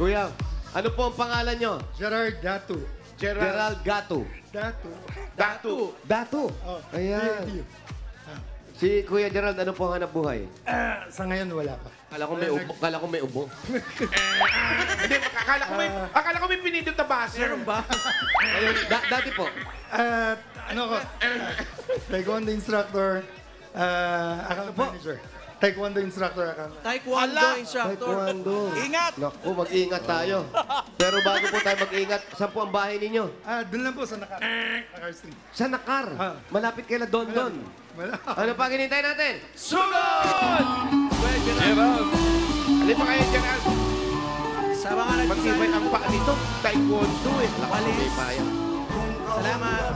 Kuya, ano po ang pangalan nyo? Gerard Datu. Gerald Gato. Datu. Dato. Oh, Ayan. DATU. Si Kuya Gerald, ano po ang hanap buhay? Sa ngayon, wala pa. Kala ko may ubo. Hindi, akala ko may pinindot na buzzer. Meron ba? Ayun, dati po. Ano ko? Taekwondo instructor, account manager. Taekwondo instructor, account manager. Taekwondo instructor. Taekwondo. Ingat! Naku, mag-ingat tayo. Pero bago po tayo mag-ingat, saan po ang bahay ninyo? Doon lang po sa Nakar Street. Sa Nakar. Ah. Malapit kay Dondon. Wala. Ano pa hinintay natin? Sugod! Gerald. Alin pa kayo, Gerald? Sa mga Matibay nagsasabi. ang paa nito. Taekwondo eh. Lakas may paya. Salamat.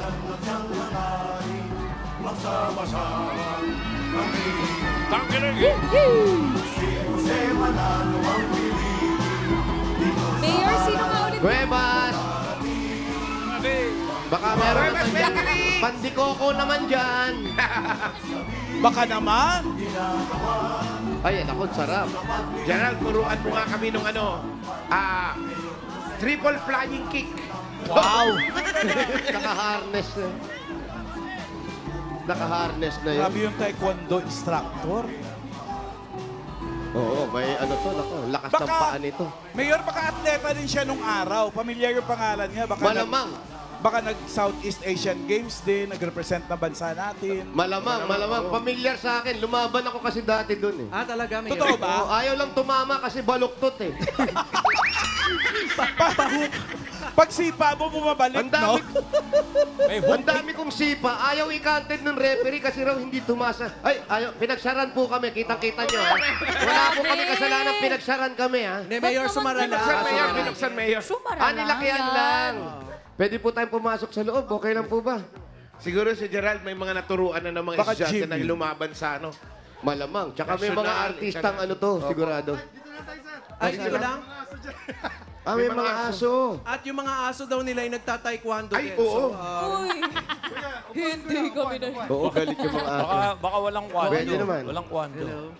Mayor, sino nga ulit? Huwebas! Baka meron naman dyan. Pandikoko naman dyan. Baka naman. Ay, naku, sarap. Gerald, turuan mo nga kami nung triple flying kick. Wow. Naka-harness na. Naka-harness na yun. Grabe yung taekwondo instructor. Oo, may ano to, naku, lakas ng paa nito. Mayor, baka atleta din siya nung araw. Pamilyar yung pangalan niya. Malamang. Baka nag-Southeast Asian Games din, nag-represent na bansa natin. Malamang. Pamilyar sa akin. Lumaban ako kasi dati dun eh. Talaga, Mayor? Totoo ba? Oo, ayaw lang tumama kasi baluktot eh. Pag sipa mo, bumabalik, Ang dami, no? ang dami kong sipa. Ayaw i-counted ng referee kasi raw hindi tumasa. Ay, ayaw. Pinagsaran po kami. Kitang-kita nyo ha. Wala po kami kasalanan. Pinagsaran kami ha. Hindi, Mayor, sumarala. Binuksan mayor, binuksan mayor. Sumara Nilakihan yan. lang. Pwede po tayong pumasok sa loob. Okay lang po ba? Siguro si Gerald may mga naturuan na ng mga Baka estudyante na gym yun. lumaban sa ano. Malamang. Tsaka may mga National, artistang ano to, sigurado. Ay, dito lang. May mga aso. At yung mga aso daw nila ay nagtataekwondo Ay, din. oo. Uy, hindi kami na. Oo, galit yung mga aso. Baka walang kwando. Pwede naman. Walang kwando. Hello.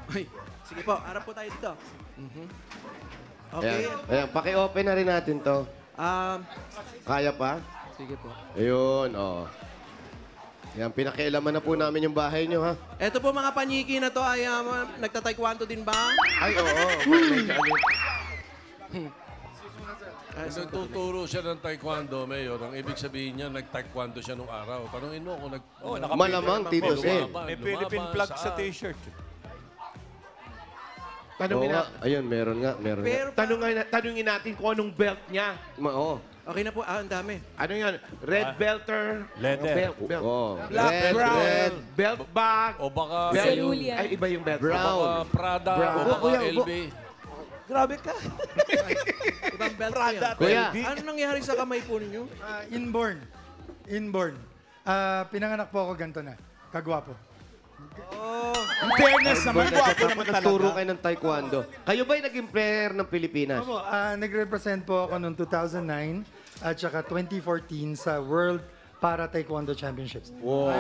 Ay, sige po, harap po tayo dito. Okay. Ayan, paki-open na rin natin to. Kaya pa? Sige po. Ayun, Yan, pinakialaman na po namin yung bahay nyo, ha? Ito po mga panyiki na to ay nagtataekwondo din ba? Ay, oo. Medyo ano. Nagtuturo siya ng taekwondo, Mayor. Ang ibig sabihin niya, nag-taekwondo siya nung araw. Tanungin mo kung Malamang, Tito Sen. May Philippine flag sa t-shirt. Tanungin na. Ayun, meron nga. Pero Tanungin natin kung anong belt niya. Oo. okay na po, ang dami. Ano yan? Red belter? Leather. Belt. Oh. Black, brown. red. Belt bag. O baka... Cerulean. Ay, iba yung belt. Brown. Baka Prada. Brown. O baka Kuya, LV. Grabe ka. Ibang belt po yan. Kuya, Ano nangyari sa kamay po ninyo? Inborn. Pinanganak po ako ganito na. Kagwapo. In fairness naman, gwapo naman nagturo talaga. kayo ng taekwondo. Kayo ba'y naging player ng Pilipinas? Opo, nag-represent po ako noong 2009 at saka 2014 sa World Para Taekwondo Championships. Wow.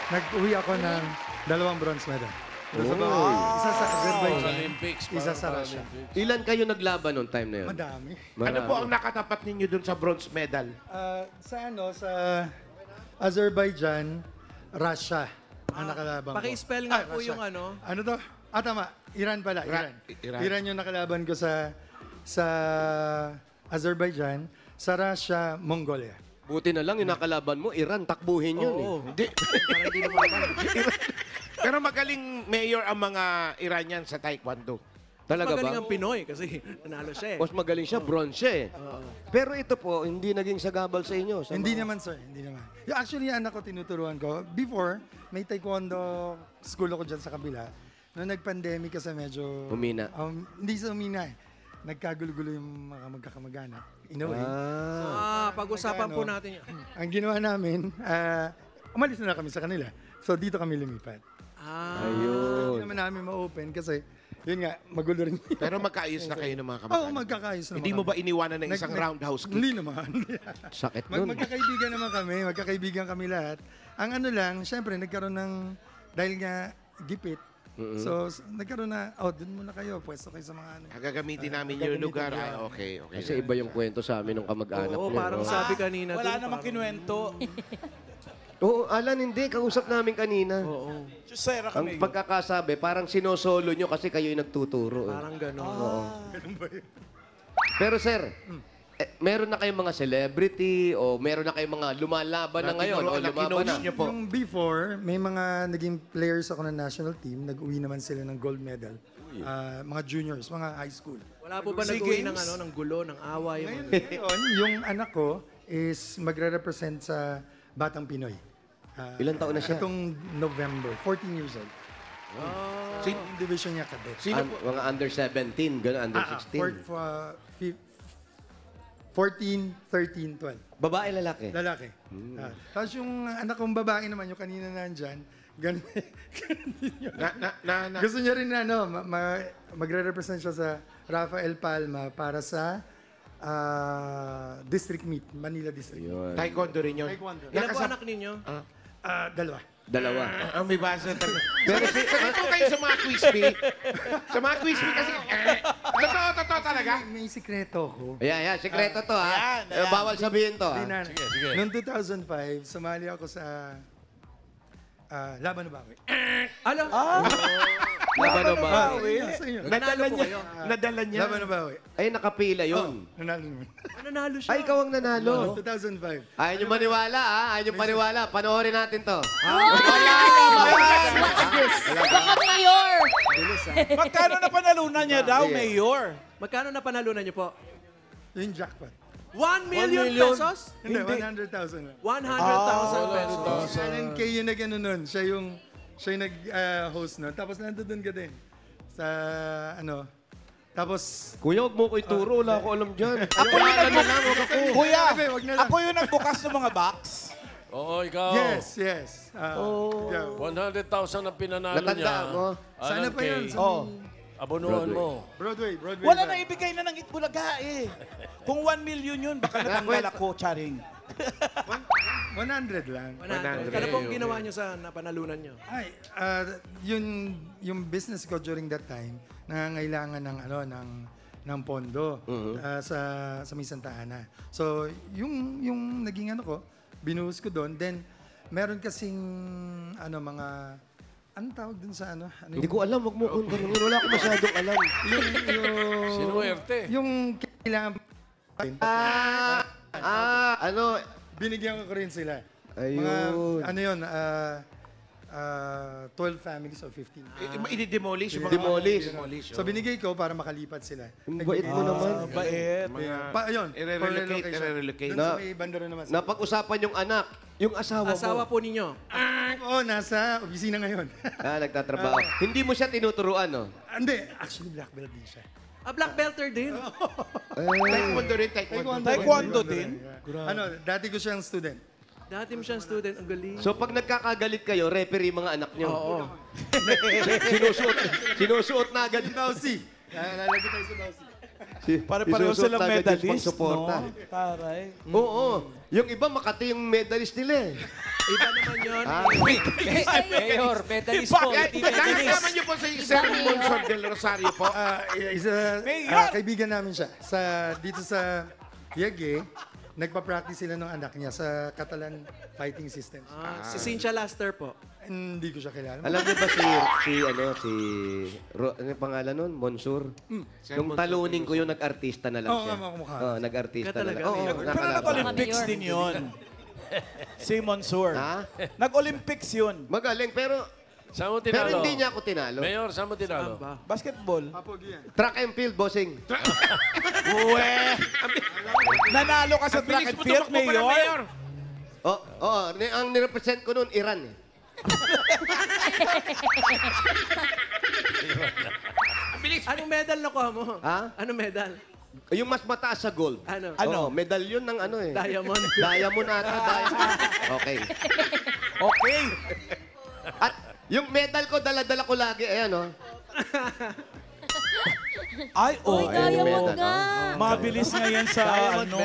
Nag-uwi ako ng 2 bronze medal. Isa sa Azerbaijan, Olympics. isa sa Russia. Ilan kayo naglaban noong time na yun? Madami. Ano po ang nakatapat ninyo dun sa bronze medal? Sa Azerbaijan, Russia ang nakalaban ko. Paki-spell nga po Russia. yung ano. Ano to? Tama. Iran pala. Iran. Iran yung nakalaban ko sa Azerbaijan, sa Russia, Mongolia. Buti na lang yung nakalaban mo, Iran, takbuhin yun eh. Hindi. Pero magaling mayor ang mga Iranian sa taekwondo. Talaga Magaling ba? ang Pinoy kasi nanalo siya eh. Mas magaling siya, bronze siya eh. Pero ito po, hindi naging sagabal sa inyo. Sa Hindi mga- naman, sir. Hindi naman. Actually, yung anak ko tinuturuan ko. Before, may taekwondo school ako dyan sa kabila. Noong nag-pandemic kasi medyo... Humina. Hindi sa humina eh. Nagkagulo-gulo yung mga magkakamag-anak. In a way. Pag-usapan po Ano? natin yan. Ang ginawa namin, umalis na kami sa kanila. So, dito kami lumipat. Ayun. Hindi naman namin ma-open kasi, yun nga, magulo rin. Pero magkaayos na kayo ng mga Oo, kamag-anak. magkakaayos naman. Hindi mo ba kami. iniwanan ng isang roundhouse kick? Hindi naman. Sakit nun. Magkakaibigan naman kami. Magkakaibigan kami lahat. Ang ano lang, syempre, nagkaroon ng, dahil nga, gipit, So, nagkaroon na, dun muna kayo, pwesto kayo sa mga ano. Gagamitin namin yung lugar. Ay, okay. Kasi iba yung kwento sa amin ng kamag-anak Oo, niya. parang no? sabi kanina. Wala dun, namang parang- kinuwento. Oo, Alan, hindi. Kausap namin kanina. Oo, Chusera Ang kami. pagkakasabi, parang sinosolo nyo kasi kayo yung nagtuturo. eh. parang gano'n. Pero sir, meron na kayong mga celebrity o meron na kayong mga lumalaban na ngayon o lumaban na? niyo po. Yung before, may mga naging players ako ng national team, nag-uwi naman sila ng gold medal. Mga juniors, mga high school. Wala po ba SEA nag-uwi ng, Games? ng gulo, ng away? Ngayon, yung anak ko is magre-represent sa Batang Pinoy. Ilan taon na siya? Itong November, 14 years old. Yung division niya cadet. Mga under 17, gano'n, under 16. 14, 13, 12. Babae, lalaki? Lalaki. Tapos yung anak kong babae naman, yung kanina nandyan, ganun din yun. Gusto niya rin na, magre-represent siya sa Rafael Palma para sa district meet, Manila District. Yun. Taekwondo rin yun. Taekwondo. Ilan po anak ninyo? Dalawa. Dalawa. Ang may basa talaga. Pero ito kayo sa mga crispy. Sa mga crispy kasi, totoo talaga. May sikreto ko. Ayan, sekreto to ha. Ayan. Bawal sabihin to ha. sige. Noong 2005, sumali ako sa Laban na Bawi. Alam, Laban na ba? Sa inyo. nanalo po kayo. Nadala niya. Laban na Bawi. Ay, nakapila yun. Nanalo naman. Nanalo siya. Ay, ikaw ang nanalo. 2005. Ayaw nyo maniwala ha. Ayaw nyo paniwala. Panoorin natin to. What's this? Baka mayor. Magkano na panalunan niya daw, Mayor? Magkano na panalunan niyo po? Yung jackpot. 1 million million? pesos? Hindi, 100,000 lang. 100,000 pesos. Alan Kay yung nag-ano nun. Siya yung nag-host nun. Tapos nandun ka din. Sa ano. Tapos... Kuya, huwag mo ko ituro. Wala ko alam dyan. Ako yung nagbukas. Kuya, Wag na lang. ako yung nagbukas ng mga box. Oo, ikaw. Yes. Yeah. 100,000 ang pinanalo niya. Natandaan mo? Sana Alan pa yun. Kay. Oh. Abonuhan mo. Broadway. Wala lang. na ibigay na ng Itbulaga eh. Kung 1 million yun, baka natanggal ako, charing. 100 lang. 100. Ano pong ginawa niyo sa napanalunan niyo? Ay, yung business ko during that time, nangangailangan ng pondo sa may Santa Ana. So, yung naging ano ko, binuhos ko doon. Then, meron kasing mga anong tawag dun sa ano? Hindi ko alam. Huwag mo kong tanungin. Wala ko masyadong alam. Sinuwerte. Yung kailangan binigyan ko rin sila. Ayun. Mga 12 families or 15. I-demolish yung mga... Demolish. So binigay ko para makalipat sila. Ang bait mo naman. Bait. Ayun, I-relocate, for relocation. i-relocate. Doon sa may bandera naman. Napag-usapan yung anak. Yung asawa Asawa mo. po ninyo? Nasa opisina ngayon. Nagtatrabaho. Hindi mo siya tinuturuan, no? Hindi, actually black belt din siya. Black belter din. Taekwondo rin, taekwondo. Taekwondo din? Dati ko siyang student. Dati mo siyang student. Ang galing. So pag nagkakagalit kayo, referee mga anak niyo. Oo. Sinusuot na agad. Bausi. Lalagay tayo sa Bausi. Pare-pareho Sinusuot silang na agad yung medalist, pangsuporta. no? Taray. Oo. Yung iba, Makati yung medalist nila eh. Iba naman yun. Mayor, medalist po. Hindi Nakasama medalist. niyo po sa Sir Monson del Rosario po. Kaibigan namin siya. Dito sa Yege, nagpa-practice sila ng anak niya sa Catalan Fighting Systems. Si Cynthia Laster po. Hindi ko siya kilala. Alam niyo ba ano yung pangalan nun? Monsur? Yung talunin ko yung nag-artista na lang Oo, siya. kamukha. Nag-artista Ka na talaga, lang. Oo, Mayor. Pero nakalaban. nag-Olympics Mayor. din yun. Si Monsur. Ha? Nag-Olympics yun. Magaling, pero Saan mo tinalo? hindi niya ako tinalo. Mayor, saan mo tinalo? Ba? Basketball. Track and field, bossing. Uwe! Nanalo ka sa track and field, Mayor? Ang nirepresent ko noon, Iran eh. Anong medal nakuha mo? Ha? Anong medal? Yung mas mataas sa gold. Ano? Oo, medalyon ng ano eh. Diamond. Diamond ata, diamond. Okay. Okay. At yung medal ko, dala-dala ko lagi. Ayan, oh. Ay, Uy, diamond medal, nga. Mabilis nga yan sa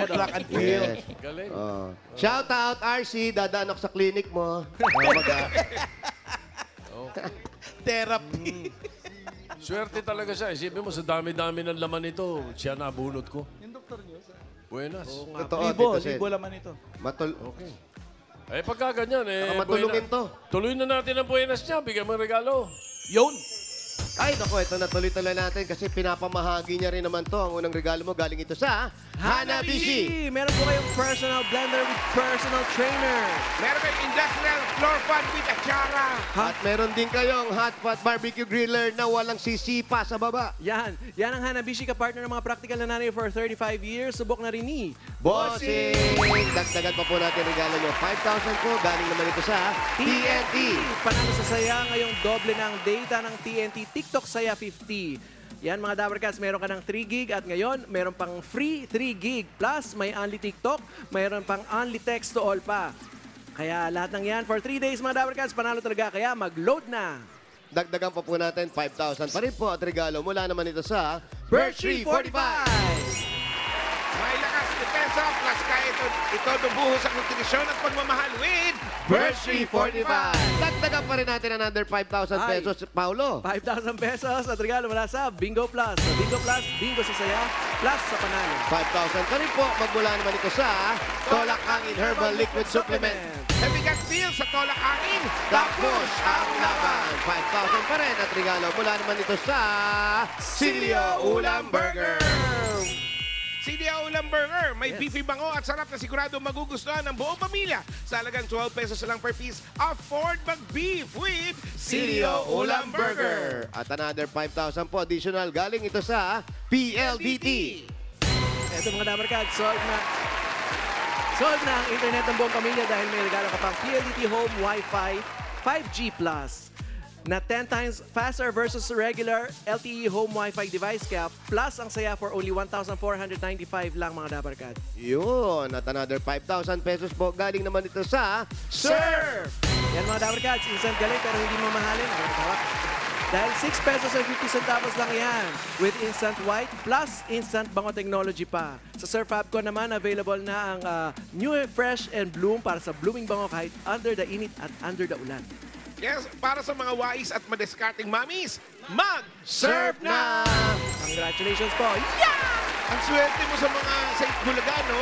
track and field. Yes. Galing. Oh. Shout out, RC. Dadaan ako sa clinic mo. therapy. Swerte talaga siya. Isipin mo, sa dami-dami ng laman nito, siya nabunot ko. Yung doktor niyo, Buenas. Totoo, Libo, Tito Sen. libo laman ito. Okay. Eh, pagka ganyan, Baka matulungin to. Tuloy na natin ang buenas niya. Bigyan mo ng regalo. Yun. Ay, naku, ito na tuloy-tuloy natin kasi pinapamahagi niya rin naman to. Ang unang regalo mo galing ito sa Hanabishi. Meron po kayong personal blender with personal trainer. Meron kayong industrial floor fan with Achara. At meron din kayong hot pot barbecue griller na walang sisipa sa baba. Yan ang Hanabishi ka-partner ng mga practical na nanay for 35 years. Subok na rin ni Bossing! Dagdagan pa po natin regalo nyo. 5,000 po. Galing naman ito sa TNT. Panalo sa saya ngayong doble ng data ng TNT TikTok Saya 50. Yan mga Dabber Cats, meron ka ng 3 gig at ngayon meron pang free 3 gig. Plus may only TikTok, meron pang only text to all pa. Kaya lahat ng yan for 3 days mga Dabber Cats, panalo talaga. Kaya mag-load na. Dagdagan pa po natin 5,000 pa rin po at regalo mula naman ito sa Birch Birch Tree Tree 45. May lakas depensa plus kaya ito dubuhos sa nutrisyon at pagmamahal with Birch Tree 45. Dagdagan pa rin natin another 5,000 Ay. pesos, Paulo. 5,000 pesos at regalo mula sa Bingo Plus. Sa Bingo Plus, bingo sa saya, plus sa panalo. 5,000 pa rin po. Magmula naman ito sa Tolak Angin Herbal Liquid Supplement. Nabigat deal sa Tolak Angin. Tapos ang laban. 5,000 pa rin at regalo mula naman ito sa Silio Ulam Burger. CDO Ulam Burger. May beefy bango at sarap na sigurado magugustuhan ng buong pamilya. Sa halagang 12 pesos lang per piece, afford mag-beef with Silio Ulam Burger. At another 5,000 po additional galing ito sa PLDT. Eto mga Dabber Cats, solve na ang internet ng buong pamilya dahil may regalo ka pang PLDT Home Wi-Fi 5G Plus na 10 times faster versus regular LTE home Wi-Fi device cap plus ang saya for only 1,495 lang mga Dabber Cats. Yun. At another 5,000 pesos po galing naman ito sa Surf. Yan mga Dabber Cats, instant galing pero hindi mamahalin. Dahil 6 pesos and 50 centavos lang yan with instant white plus instant bango technology pa. Sa Surf app ko naman, available na ang new fresh and bloom para sa blooming bango kahit under the init at under the ulan. Yes, para sa mga wais at madiskarting mamis, Surf na! Congratulations po. ang swerte mo sa mga sa Itbulaga, no?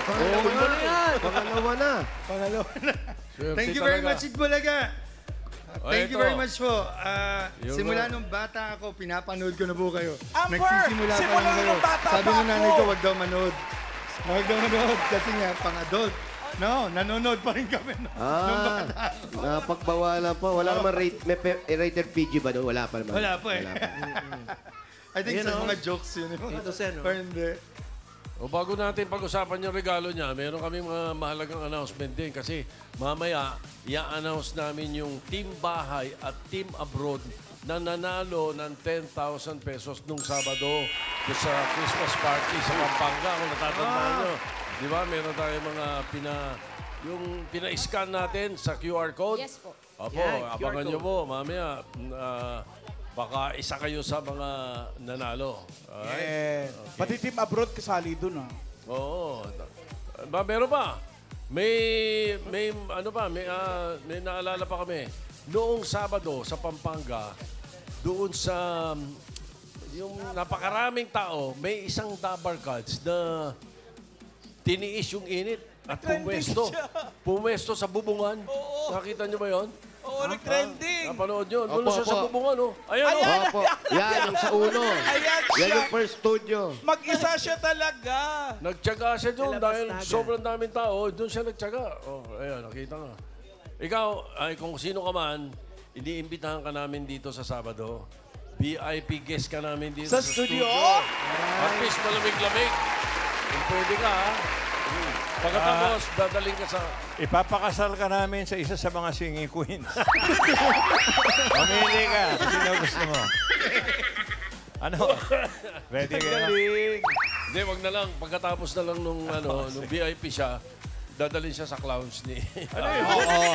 Pangalawa na yan. Pangalawa na. Pangalawa na. Swerte Thank you very talaga. much, Itbulaga. Thank you ito. very much po. Yung Simula nung bata ako, pinapanood ko na po kayo. Amber, Nagsisimula pa simula lang kayo. nung bata Sabi pa ng nanay ako. ko, wag daw manood. Wag daw manood kasi nga, pang-adult. No, nanonood pa rin kami. No? Nung bata. Napagbawalan pa. Wala naman rated PG ba doon? Wala pa naman. Wala pa eh. I think Yun, sa no? mga jokes yun. Ito, Sen, no? Or hindi. O bago natin pag-usapan yung regalo niya, meron kami mga mahalagang announcement din kasi mamaya i-announce namin yung Team Bahay at Team Abroad na nanalo ng 10,000 pesos nung Sabado sa Christmas party sa Pampanga. Kung natatandaan nyo, di ba? Meron tayong mga yung pina-scan natin sa QR code. Yes po. Opo, Yan, QR abangan nyo code. po mamaya. Baka isa kayo sa mga nanalo. Alright? Pati team abroad kasali dun, ah. Oo. Meron pa. May naalala pa kami. Noong Sabado sa Pampanga, doon sa yung napakaraming tao, may isang Dabber Cats na tiniis yung init at pumwesto. Pumwesto sa bubungan. Nakita niyo ba yon? Oo, nag-trending. Napanood yun. Opo, Doon siya sa opo. bubungan. Oh. Ayan, oh. Opo. Yan, yung sa uno. Ayan Yan siya. yung first studio. Mag-isa siya talaga. Nagtyaga siya doon Nilabas dahil na agad. sobrang daming tao. Doon siya nagtyaga. Oh, ayan, nakita nga. Ikaw, ay kung sino ka man, iniimbitahan ka namin dito sa Sabado. VIP guest ka namin dito Sa sa studio? At least malamig-lamig. Kung pwede ka, ha? Pagkatapos, dadaling ka sa... Ipapakasal ka namin sa isa sa mga singing queens. Mamili ka. Sino gusto mo? Ano? Ready ka na? Hindi, wag na lang. Pagkatapos na lang nung VIP siya, dadalhin siya sa clowns ni... Ano yun? Oo.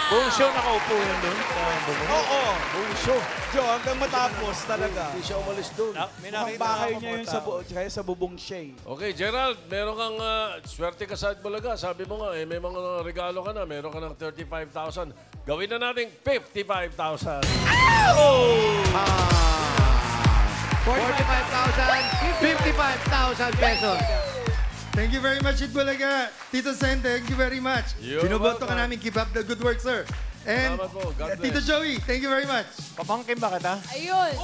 Buong show nakaupo yun doon. Oo. Buong show. Joe, hanggang matapos talaga. Hindi siya umalis doon. May Mukhang nakita bahay ako niya mga yun tao. kaya sa bubong siya eh. Okay, Gerald, meron kang swerte ka sa Bulaga. Sabi mo nga, may mga regalo ka na. Meron ka ng 35,000. Gawin na natin 55,000. 45,000, 55,000 pesos. Thank you very much, Itbulaga. Tito Sen, thank you very much. You're Binoboto ka welcome. namin. Keep up the good work, sir. And Salamat po. God Tito bless. Joey, thank you very much. Papangkin ba kita? Ayun.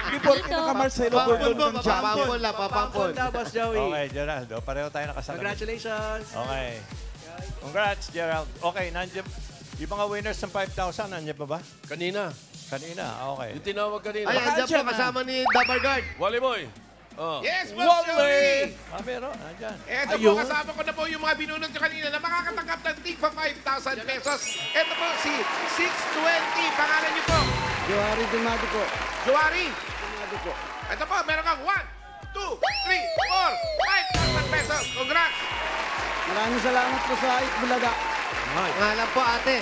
Hindi porke naka-Marcelo Gordon ng jacket. Papampol lang, papampol. Pampon daw, Boss Joey. Okay, Gerald. Pareho tayo nakasalamin. Congratulations. Okay. Congrats, Gerald. Okay, nandiyan. Yung mga winners ng 5,000, nandiyan pa ba? Kanina. Kanina, okay. Yung tinawag kanina. Ay, andyan po kasama ni Double Guard. Wally Boy. Oh. Yes, Boss Joey! Meron, nandiyan. Eto po, kasama ko na po yung mga binunod nyo kanina na makakatanggap ng tigpa 5,000 pesos. Eto po si 620. Pangalan nyo po? Joari Dumado po. Joari. Dumado po. Ito po, meron kang 1, 2, 3, 4, 5,000 pesos. Congrats! Maraming salamat po sa Itbulaga. Ngalan po, ate.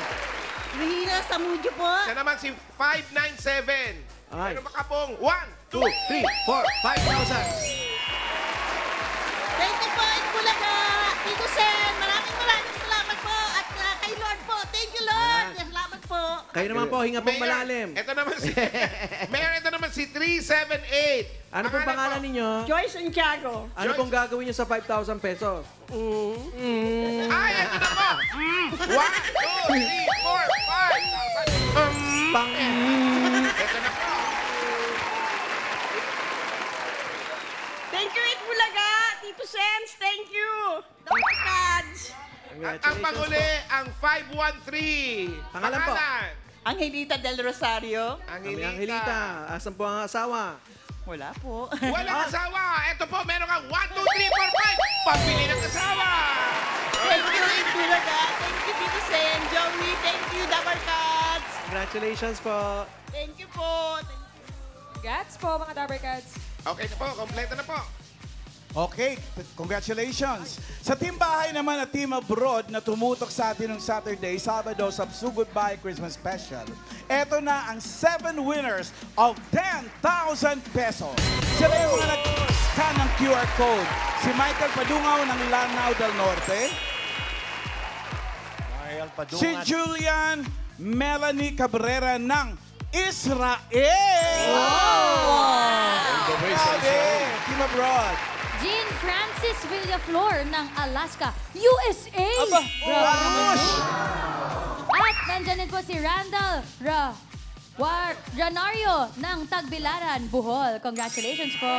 Rihina sa Mujo po. Siya naman si 597. Ay. Meron ka pong 1, 2, 3, 4, 5,000. Thank you po, Itbulaga. Tito Sen, maraming salamat po. At kay Lord po. Thank you, Lord. Salamat po. Kayo naman po, hinga pong malalim. Ito naman si Mayor, ito naman si 378. Ano pong pangalan ninyo? Joyce Santiago. Ano pong gagawin nyo sa 5,000 pesos? Ay, ito na po. 1, 2, 3, 4, 5,000. Pang... Ito na po. Thank you, Itbulaga. Tito Sens, thank you. Dr. Kads. At ang panguli, ang 513. Pangalan po? Angelita del Rosario. Kami ang Hilita. Asan po ang asawa? Wala po. Walang asawa. Ito po, meron kang 1, 2, 3, 4, 5. Pambili ng asawa. Thank you, Itbulaga. Thank you, Tito Sen. Joey, thank you, Dr. Kads. Congratulations po. Thank you po. Thank you. Congrats po, mga Dabber Cats. Okay na po, kompleto na po. Okay, congratulations. Sa Team Bahay naman at Team Abroad na tumutok sa atin ng Saturday, Sabado sa Sugod Bahay Christmas Special. Ito na ang 7 winners of 10,000 pesos. Sila yung mga nag-scan ng QR code. Si Michael Padungaw ng Lanao del Norte. Mariel Padungan. Si Julian Melanie Cabrera ng Israel. Grabe, Team Abroad. Jean Francis Villaflor ng Alaska, USA. At nandyan din po si Randall Ranario ng Tagbilaran, Bohol. Congratulations po.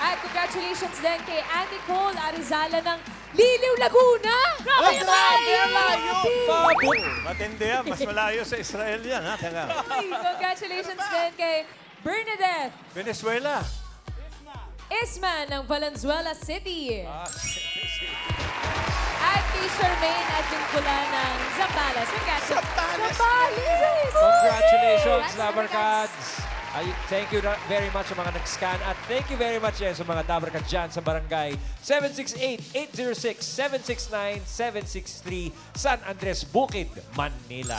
At congratulations din kay Andy Cole Arizala ng Liliw, Laguna. Grabe naman! Pabot! Matindi yan. Mas malayo sa Israel yan, ha? Teka. Congratulations din kay Bernadette Venezuela. Isman ng Valenzuela City. At kay Charmaine at Vincula ng Zambales. Zambales! Congratulations, Dabber Cats! Thank you very much sa mga nag-scan at thank you very much sa mga Dabber Cats dyan sa barangay 768-806-769-763 San Andres, Bukid, Manila.